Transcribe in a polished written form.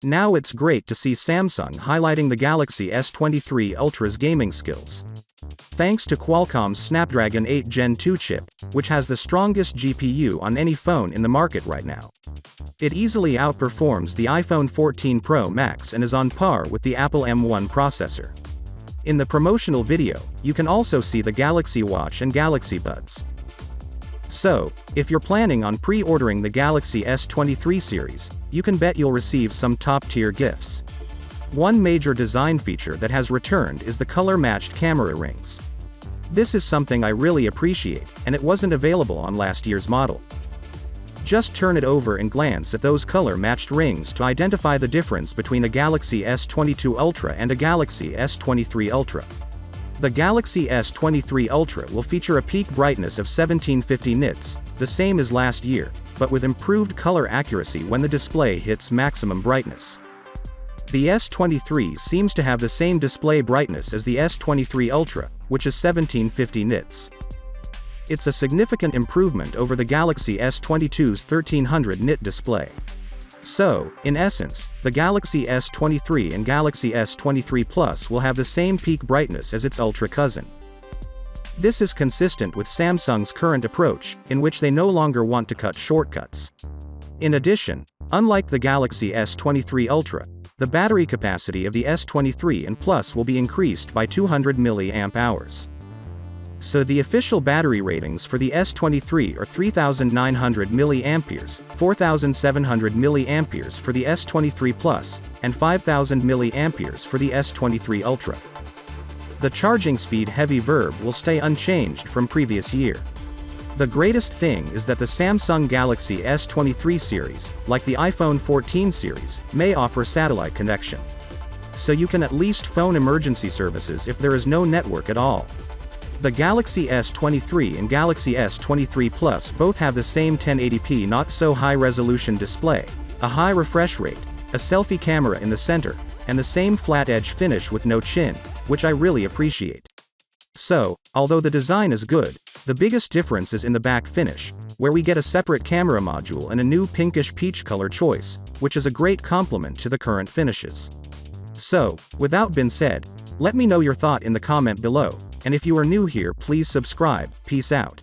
Now it's great to see Samsung highlighting the Galaxy S23 Ultra's gaming skills. Thanks to Qualcomm's Snapdragon 8 Gen 2 chip, which has the strongest GPU on any phone in the market right now. It easily outperforms the iPhone 14 Pro Max and is on par with the Apple M1 processor. In the promotional video, you can also see the Galaxy Watch and Galaxy Buds. So, if you're planning on pre-ordering the Galaxy S23 series, you can bet you'll receive some top-tier gifts. One major design feature that has returned is the color-matched camera rings. This is something I really appreciate, and it wasn't available on last year's model. Just turn it over and glance at those color-matched rings to identify the difference between a Galaxy S22 Ultra and a Galaxy S23 Ultra. The Galaxy S23 Ultra will feature a peak brightness of 1750 nits, the same as last year, but with improved color accuracy when the display hits maximum brightness. The S23 seems to have the same display brightness as the S23 Ultra, which is 1750 nits. It's a significant improvement over the Galaxy S22's 1300 nit display. So, in essence, the Galaxy S23 and Galaxy S23 Plus will have the same peak brightness as its Ultra cousin. This is consistent with Samsung's current approach, in which they no longer want to cut shortcuts. In addition, unlike the Galaxy S23 Ultra, the battery capacity of the S23 and Plus will be increased by 200 mAh. So the official battery ratings for the S23 are 3,900 mAh, 4,700 mAh for the S23 Plus, and 5,000 mAh for the S23 Ultra. The charging speed heavy verb will stay unchanged from previous year. The greatest thing is that the Samsung Galaxy S23 series, like the iPhone 14 series, may offer satellite connection. So you can at least phone emergency services if there is no network at all. The Galaxy S23 and Galaxy S23 Plus both have the same 1080p not-so-high-resolution display, a high refresh rate, a selfie camera in the center, and the same flat-edge finish with no chin, which I really appreciate. So, although the design is good, the biggest difference is in the back finish, where we get a separate camera module and a new pinkish peach color choice, which is a great complement to the current finishes. So, with that being said, let me know your thought in the comment below, and if you are new here please subscribe. Peace out.